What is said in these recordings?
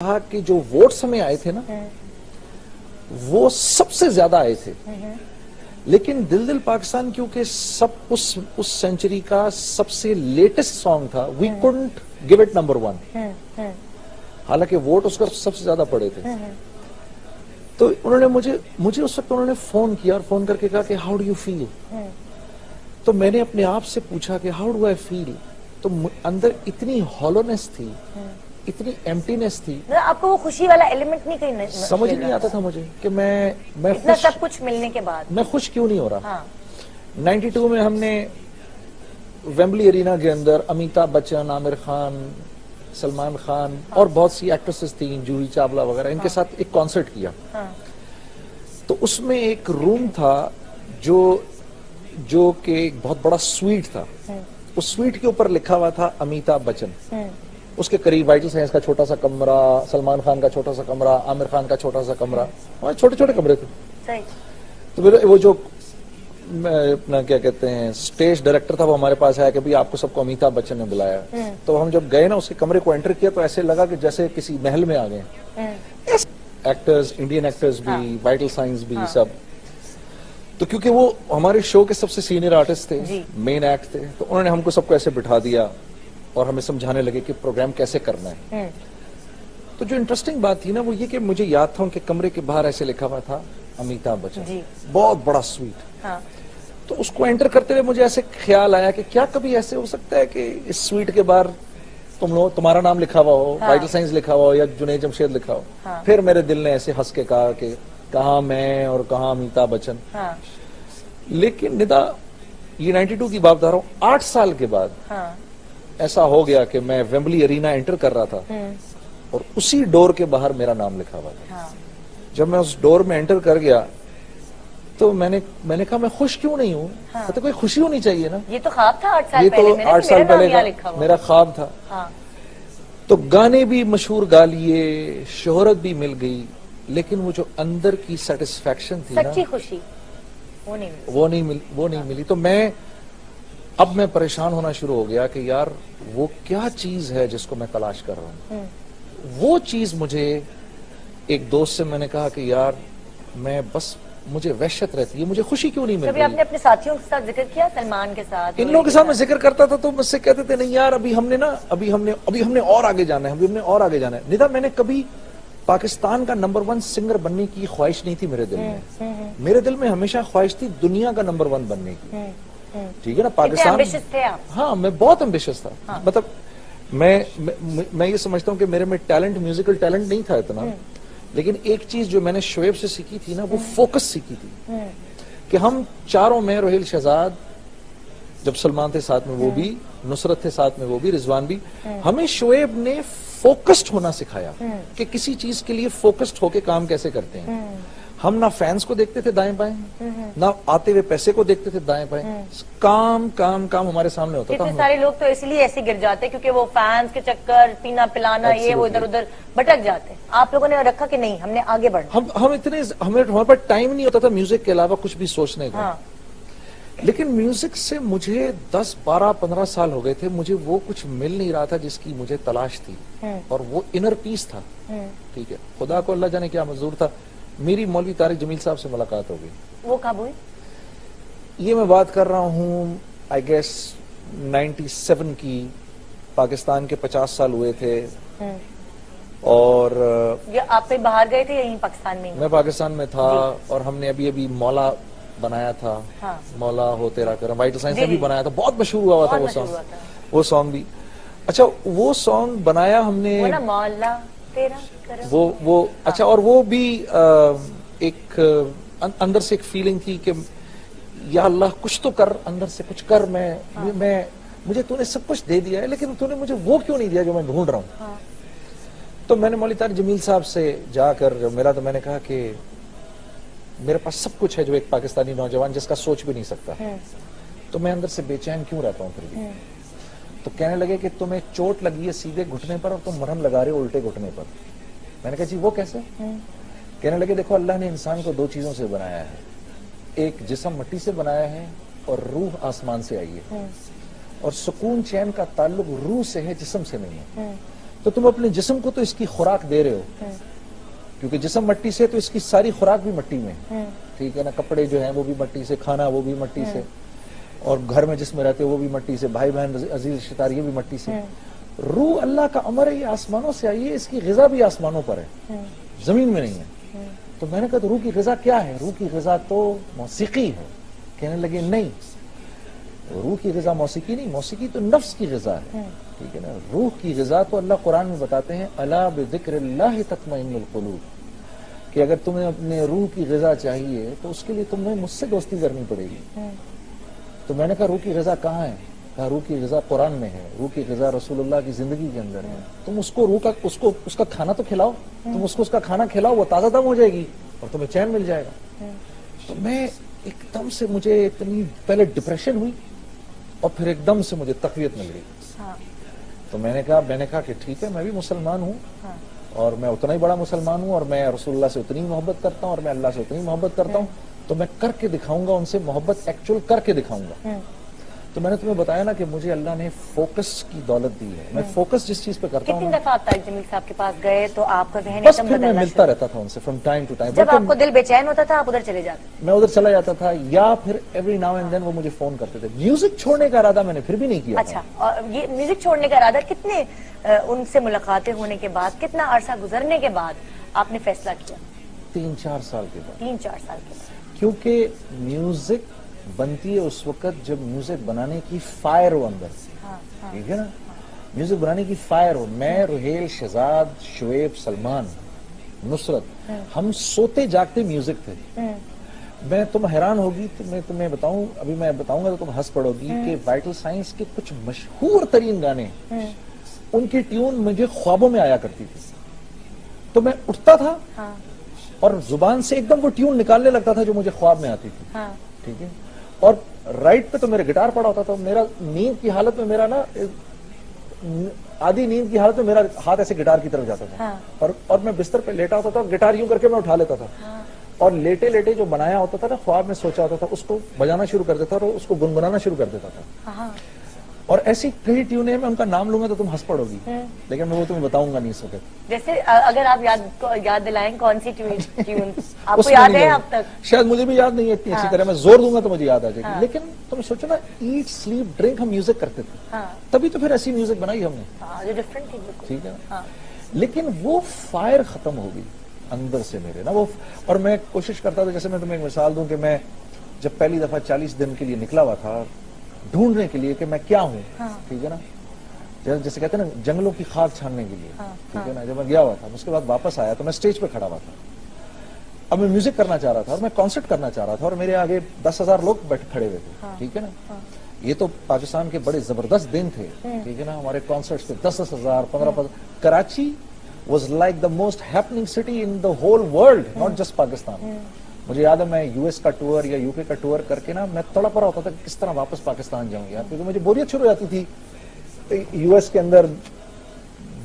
کہا کہ جو ووٹس ہمیں آئے تھے نا وہ سب سے زیادہ آئے تھے، لیکن دل دل پاکستان کیونکہ سب اس سینچری کا سب سے لیٹسٹ سانگ تھا، وی couldn't give it number 1، حالانکہ ووٹ اس کا سب سے زیادہ پڑے تھے۔ تو انہوں نے مجھے اس وقت انہوں نے فون کیا اور فون کر کے کہا کہ ہاؤ ڈو یو فیل، تو میں نے اپنے آپ سے پوچھا کہ ہاؤ ڈو آئی فیل، تو اندر اتنی ہالونیس تھی، اتنی ایمٹینس تھی، آپ کو وہ خوشی والا ایلیمنٹ نہیں کہیں سمجھ نہیں آتا تھا مجھے کہ میں اتنا سب کچھ ملنے کے بعد میں خوش کیوں نہیں ہو رہا۔ 92 میں ہم نے ویمبلی ارینا کے اندر امیتابھ بچن، عامر خان، سلمان خان اور بہت سی ایکٹریسز تھیں، جوہی چاولہ وغیرہ، ان کے ساتھ ایک کانسرٹ کیا۔ تو اس میں ایک روم تھا جو کہ ایک بہت بڑا سویٹ تھا، اس سویٹ کے اوپر لکھا ہوا تھا امیتابھ بچن، اس کے قریب وائٹل سائنس کا چھوٹا سا کمرہ، سلمان خان کا چھوٹا سا کمرہ، عامر خان کا چھوٹا سا کمرہ، وہاں چھوٹے چھوٹے کمرے تھے۔ تو وہ جو اپنا کیا کہتے ہیں اسٹیج ڈائریکٹر تھا وہ ہمارے پاس آیا کہ بھئی آپ کو سب کو امیتابھ بچن نے بلایا۔ تو ہم جب گئے نا اس کے کمرے کو انٹر کیا تو ایسے لگا کہ جیسے کسی محل میں آ گئے، ایکٹرز، انڈین ایکٹرز بھی، وائٹل سائنس بھی، سب۔ تو کیونکہ وہ ہمارے شو کے سب سے سینئر آرٹسٹ تھے، مین ایکٹ تھے، تو انہوں نے ہم کو سب کو ایسے بٹھا دیا اور ہمیں سمجھانے لگے کہ پروگرام کیسے کرنا ہے۔ تو جو انٹرسٹنگ بات تھی نا وہ یہ کہ مجھے یاد تھا ان کے کمرے کے باہر ایسے لکھا ہوا تھا امیتابھ بچن، بہت بڑا سویٹ۔ تو اس کو انٹر کرتے ہوئے مجھے ایسے خیال آیا کہ کیا کبھی ایسے ہو سکتا ہے کہ اس سویٹ کے باہر تمہارا نام لکھا ہوا ہو، وائٹل سائنس لکھا ہوا ہو یا جنید جمشید لکھا ہو۔ پھر میرے دل نے ایسے ہنس کے کہا کہ کہاں میں اور کہاں امیتابھ بچن۔ لیکن ندا یہ 92 کی بات بتا رہا ہوں، 8 سال کے بعد ایسا ہو گیا کہ میں ویمبلی ارینا انٹر کر رہا تھا اور اسی ڈور کے باہر میرا نام لکھا ہوا تھا۔ جب میں اس ڈور میں انٹر کر گیا تو میں نے کہا میں خوش کیوں نہیں ہوں، تو کوئی خوشی ہونی چاہیے نا، یہ تو خواب تھا 8 سال یہ پہلے، تو 8 سال پہلے کا میرا خواب تھا۔ تو گانے بھی مشہور گا لیے، شہرت بھی مل گئی، لیکن وہ جو اندر کی سیٹسفیکشن تھی نا، سچی خوشی وہ نہیں ملی۔ تو اب میں پریشان ہونا شروع ہو گیا کہ یار وہ کیا چیز ہے جس کو میں تلاش کر رہا ہوں۔ وہ چیز مجھے ایک دوست سے میں نے کہا کہ یار مجھے وحشت رہتی ہے، مجھے خوشی کیوں نہیں مل رہی۔ کبھی آپ نے اپنے ساتھیوں کے ساتھ ذکر کیا، سلمان کے ساتھ؟ ان لوگوں کے ساتھ میں ذکر کرتا تھا تو مجھ سے کہتے تھے نہیں یار ابھی ہم نے اور آگے جانا ہے، ندا میں نے کبھی پاکستان کا نمبر 1 سنگر بننے کی خواہش نہیں تھی میرے دل میں، میرے دل میں ہمیشہ خواہش تھی دنیا کا نمبر 1 بننے کی۔ ٹھیک ہے نا، پاکستان، ہاں میں بہت ایمبیشس تھا، مطلب میں یہ سمجھتا ہوں کہ میرے میں میوزیکل ٹیلنٹ نہیں تھا اتنا، لیکن ایک چیز جو میں نے شعیب سے سیکھی تھی نا وہ فوکس سیکھی تھی کہ ہم چاروں میں، روہیل شہزاد، جب سلمان تھے ساتھ میں وہ بھی، نصرت تھے ساتھ میں وہ بھی، رضوان بھی، ہمیں شعیب نے فوکسڈ ہونا سکھایا کہ کسی چیز کے لیے فوکسڈ ہو کے کام کیسے کرتے ہیں۔ ہم نہ فینس کو دیکھتے تھے دائیں بائیں، نہ آتے ہوئے پیسے کو دیکھتے تھے دائیں بائیں، کام ہمارے سامنے ہوتا تھا۔ کتنے سارے لوگ تو اس لیے ایسے گر جاتے کیونکہ وہ فینس کے چکر، پینا پلانا، یہ وہ ادھر ادھر بھٹک جاتے۔ آپ لوگوں نے رکھا کہ نہیں ہم نے آگے بڑھنا، ہمارے پاس ٹائم نہیں ہوتا تھا میوزک کے علاوہ کچھ بھی سوچنے کا۔ لیکن میوزک سے مجھے 10 12 15 سال ہو گئے تھے، مجھے وہ کچھ مل نہیں رہا تھا جس کی مجھے تلاش تھی، اور وہ انر پیس تھا۔ ٹھیک ہے، خدا کو اللہ جانے کیا منظور تھا، میری مولوی طارق جمیل صاحب سے ملاقات ہو گئی۔ وہ کب ہوئی؟ یہ میں بات کر رہا ہوں آئی گیس 97 کی، پاکستان کے 50 سال ہوئے تھے، اور یہ آپ پہ باہر گئے تھے یہیں پاکستان میں؟ میں پاکستان میں تھا، اور ہم نے ابھی مولا بنایا تھا، مولا ہو تیرا کرم، وائٹل سائنس نے بھی بنایا تھا، بہت مشہور ہوا تھا وہ سانگ بھی۔ اچھا وہ سانگ بنایا ہم نے، مولا تیرا کرم، وہ اچھا، اور وہ بھی ایک اندر سے ایک فیلنگ تھی کہ یا اللہ کچھ تو کر، اندر سے کچھ کر، مجھے تو نے سب کچھ دے دیا ہے لیکن تو نے مجھے وہ کیوں نہیں دیا جو میں ڈھونڈ رہا ہوں۔ تو میں نے مولوی طارق جمیل صاحب سے جا کر جب ملا تو میں نے کہا کہ میرے پاس سب کچھ ہے جو ایک پاکستانی نوجوان جس کا سوچ بھی نہیں سکتا، تو میں اندر سے بے چین کیوں رہتا ہوں پھر بھی۔ تو کہنے لگے کہ تمہیں چوٹ لگی ہے سیدھے گھٹنے پر اور تم مرہم لگا رہے ہو الٹے گھٹنے پر۔ میں نے کہا جی وہ کیسے؟ کہنے لگے دیکھو اللہ نے انسان کو 2 چیزوں سے بنایا ہے، ایک جسم مٹی سے بنایا ہے اور روح آسمان سے آئی ہے، اور سکون چین کا تعلق روح سے ہے، جسم سے نہیں ہے۔ تو تو تم اپنے جسم کو تو اس کی خوراک دے رہے ہو، کیونکہ جسم مٹی سے تو اس کی ساری خوراک بھی مٹی میں ہے، ٹھیک ہے نا، کپڑے جو ہیں وہ بھی مٹی سے، کھانا وہ بھی مٹی سے، اور گھر میں جس میں رہتے وہ بھی مٹی سے، بھائی بہن عزیز رشتہ دار یہ بھی مٹی سے. روح اللہ کا امر ہے، یہ آسمانوں سے آئی ہے، اس کی غذا بھی آسمانوں پر ہے، زمین میں نہیں ہے. تو میں نے کہا تو روح کی غذا کیا ہے؟ روح کی غذا تو موسیقی ہے. کہنے لگے نہیں، روح کی غذا موسیقی نہیں، موسیقی تو نفس کی غذا ہے، ٹھیک ہے نا. روح کی غذا تو اللہ قرآن میں بتاتے ہیں الا بذکر اللہ تطمئن القلوب، کہ اگر تمہیں اپنے روح کی غذا چاہیے تو اس کے لیے تمہیں مجھ سے دوستی کرنی پڑے گی. تو میں نے کہا روح کی غذا کہاں ہے؟ کہا روح کی غذا قرآن میں ہے، روح کی غذا رسول اللہ کی زندگی کے اندر ہے. تم اس کو روح کا اس کا کھانا تو کھلاؤ، تم اس کو اس کا کھانا کھلاؤ، وہ تازہ دم ہو جائے گی اور تمہیں چین مل جائے گا. تو میں ایک دم سے مجھے اتنی پہلے ڈپریشن ہوئی اور پھر ایک دم سے مجھے تقویت مل گئی. تو میں نے کہا کہ ٹھیک ہے، میں بھی مسلمان ہوں اور میں اتنا ہی بڑا مسلمان ہوں اور میں رسول اللہ سے اتنی محبت کرتا ہوں اور میں اللہ سے اتنی محبت کرتا ہوں، تو میں کر کے دکھاؤں گا ان سے محبت، ایکچوئل کر کے دکھاؤں گا. تو میں نے تمہیں بتایا نا کہ مجھے اللہ نے فوکس کی دولت دی ہے. میں فوکس جس چیز پہ کرتا ہوں، کتنی دفعہ آپ طارق جمیل صاحب کے پاس گئے تو آپ کا ذہن بس ایک دم پھر میں بدلنا ملتا رہتا تھا ان سے فرام ٹائم ٹو ٹائم. جب آپ کو دل بے چین ہوتا تھا آپ ادھر چلے جاتے؟ میں ادھر چلا جاتا تھا، یا پھر ایوری ناؤ اینڈ دین وہ مجھے فون کرتے تھے. میوزک چھوڑنے کا ارادہ میں نے پھر بھی نہیں کیا. اچھا، اور یہ میوزک چھوڑنے کا ارادہ کتنے ان سے ملاقاتیں ہونے کے بعد، کتنا عرصہ گزرنے کے بعد آپ نے فیصلہ کیا؟ 3-4 سال کے بعد. 3-4 سال کے بعد. کیونکہ میوزک بنتی ہے اس وقت جب میوزک بنانے کی فائر ہو اندر، ٹھیک ہے نا، میوزک بنانے کی فائر ہو. میں، رحیل، شہزاد، شعیب، سلمان، نصرت، ہم سوتے جاگتے میوزک تھے. میں تم حیران ہوگی تو میں تمہیں بتاؤں، ابھی میں بتاؤں گا تو تم ہنس پڑو گی کہ وائٹل سائنس کے کچھ مشہور ترین گانے ان کی ٹیون مجھے خوابوں میں آیا کرتی تھی. تو میں اٹھتا تھا اور زبان سے ایک دم وہ ٹیون نکالنے لگتا تھا جو مجھے خواب میں آتی تھی، ٹھیک ہے. اور رائٹ پہ تو میرے گٹار پڑا ہوتا تھا. میرا نیند کی حالت میں میرا نا آدھی نیند کی حالت میں میرا ہاتھ ایسے گٹار کی طرف جاتا تھا اور میں بستر پہ لیٹا ہوتا تھا اور گٹار یوں کر کے میں اٹھا لیتا تھا اور لیٹے لیٹے جو بنایا ہوتا تھا نا خواب میں سوچا ہوتا تھا اس کو بجانا شروع کر دیتا تھا اور اس کو گنگنانا شروع کر دیتا تھا. اور ایسی کئی ٹیونیں میں ان کا نام لوں گا تو تم ہنس پڑو گی، لیکن میں وہ تمہیں بتاؤں گا نہیں اس وقت. جیسے اگر آپ یاد دلائیں کون سی ٹیون آپ کو یاد ہے اب تک؟ شاید مجھے بھی یاد نہیں ہے اتنی اچھی طرح، میں زور دوں گا تو مجھے یاد آ جائے گی. لیکن تم سوچو نا، ایٹ سلیپ ڈرنک ہم میوزک کرتے تھے، تبھی تو پھر ایسی میوزک بنائی ہم نے، جو ڈفرنٹ تھی، ٹھیک ہے نا. لیکن وہ فائر ختم ہو گئی اندر سے میرے نا وہ. اور میں کوشش کرتا تھا، جیسے میں تمہیں ایک مثال دوں کہ میں جب پہلی دفعہ 40 دن کے لیے نکلا ہوا تھا ڈھونڈنے کے لیے کہ میں کیا ہوں، ٹھیک ہے نا، جیسے کہتے ہیں نا جنگلوں کی خاک چھاننے کے لیے، ٹھیک ہے نا. جب میں گیا ہوا تھا اس کے بعد واپس آیا تو میں اسٹیج پہ کھڑا ہوا تھا. اب میں میوزک کرنا چاہ رہا تھا اور میں کانسرٹ کرنا چاہ رہا تھا اور میرے آگے 10,000 لوگ کھڑے ہوئے تھے، ٹھیک ہے نا. یہ تو پاکستان کے بڑے زبردست دن تھے، ٹھیک ہے نا. ہمارے کانسرٹس پہ 10,000 15,000. Karachi was like the most happening city in the whole world, not just Pakistan. مجھے یاد ہے میں یو ایس کا ٹور یا یو کے کا ٹور کر کے نا میں تڑپ رہا ہوتا تھا کہ کس طرح واپس پاکستان جاؤں یار، کیونکہ مجھے بوریت شروع ہو جاتی تھی یو ایس کے اندر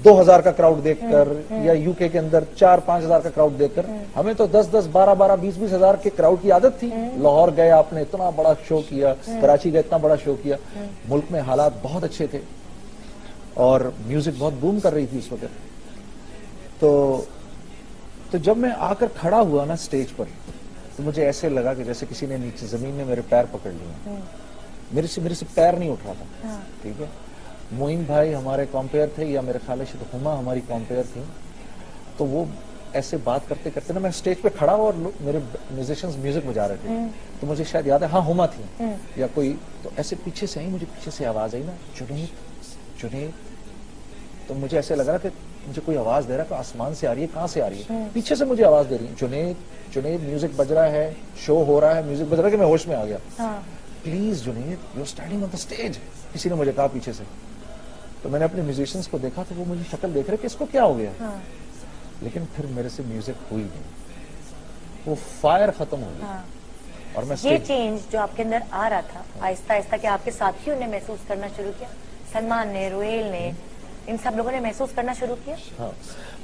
2,000 کا کراؤڈ دیکھ کر یا یو کے اندر 4-5 ہزار کا کراؤڈ دیکھ کر. ہمیں تو 10-10 12-12 20-20 ہزار کے کراؤڈ کی عادت تھی. لاہور گئے آپ نے اتنا بڑا شو کیا، کراچی گئے اتنا بڑا شو کیا. ملک میں حالات بہت اچھے تھے اور میوزک بہت بوم کر رہی تھی اس وقت. تو جب میں آ کر کھڑا ہوا نا اسٹیج پر تو مجھے ایسے لگا کہ جیسے کسی نے نیچے زمین نے میرے پیر پکڑ لیے. میرے سے پیر نہیں اٹھ رہا تھا، ٹھیک ہے. معین بھائی ہمارے کمپیئر تھے یا میرے خیال سے ہما ہماری کمپیئر تھی. تو وہ ایسے بات کرتے کرتے نا میں اسٹیج پہ کھڑا ہوا اور میرے میوزیشنز میوزک بجا رہے تھے. تو مجھے شاید یاد ہے ہاں ہما تھی یا کوئی، تو ایسے پیچھے سے آئی، مجھے پیچھے سے آواز آئی نا جنید. تو مجھے ایسے لگا کہ مجھے کوئی آواز دے رہا کہ آسمان سے آ رہی ہے، کہاں سے آ رہی ہے؟ پیچھے سے مجھے آواز دے رہی ہے جنید میوزک بج رہا ہے، شو ہو رہا ہے، میوزک بج رہا ہے. کہ میں ہوش میں آ گیا. Please Junaid you are standing on the stage, کسی نے مجھے کہا پیچھے سے. تو میں نے اپنے میوزیشنز کو دیکھا تو وہ مجھے شکل دیکھ رہے کہ اس کو کیا ہو گیا. لیکن پھر میرے سے میوزک ہوئی نہیں، وہ فائر ختم ہو گئی. اور میں یہ چینج جو آپ کے اندر آ رہا تھا آہستہ آہستہ کہ آپ کے ساتھیوں نے محسوس کرنا شروع کیا، سلمان نے، روہیل نے، ان سب لوگوں نے محسوس کرنا شروع کیا.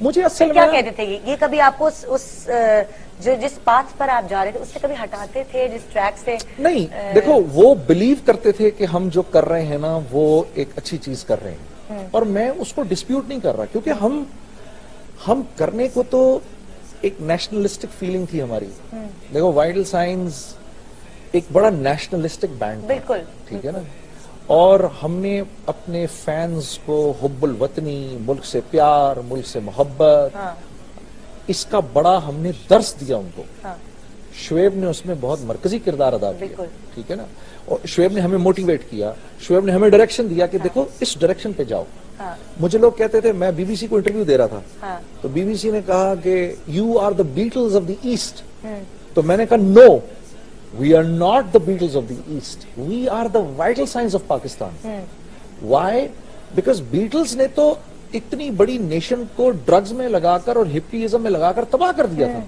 مجھے اصل کیا کہتے تھے یہ کبھی آپ کو اس جو جس پاتھ پر آپ جا رہے تھے اس سے کبھی ہٹاتے تھے، جس ٹریک سے؟ نہیں، دیکھو وہ بلیو کرتے تھے کہ ہم جو کر رہے ہیں نا وہ ایک اچھی چیز کر رہے ہیں. اور میں اس کو ڈسپیوٹ نہیں کر رہا کیونکہ ہم کرنے کو تو ایک نیشنلسٹک فیلنگ تھی ہماری. دیکھو وائٹل سائنس ایک بڑا نیشنلسٹک بینڈ تھا, بالکل ٹھیک ہے نا, اور ہم نے اپنے فینز کو حب الوطنی, ملک سے پیار, ملک سے محبت, اس کا بڑا ہم نے درس دیا ان کو. شعیب نے اس میں بہت مرکزی کردار ادا کیا, ٹھیک ہے نا, اور شعیب نے ہمیں موٹیویٹ کیا, شعیب نے ہمیں ڈائریکشن دیا کہ دیکھو اس ڈائریکشن پہ جاؤ. مجھے لوگ کہتے تھے, میں بی بی سی کو انٹرویو دے رہا تھا تو بی بی سی نے کہا کہ you are the Beatles of the East, تو میں نے کہا no, we are not the Beatles of the East, we are the vital signs of Pakistan. Why? Because Beatles نے تو اتنی بڑی نیشن کو ڈرگز میں لگا کر اور ہپیزم میں لگا کر تباہ کر دیا تھا.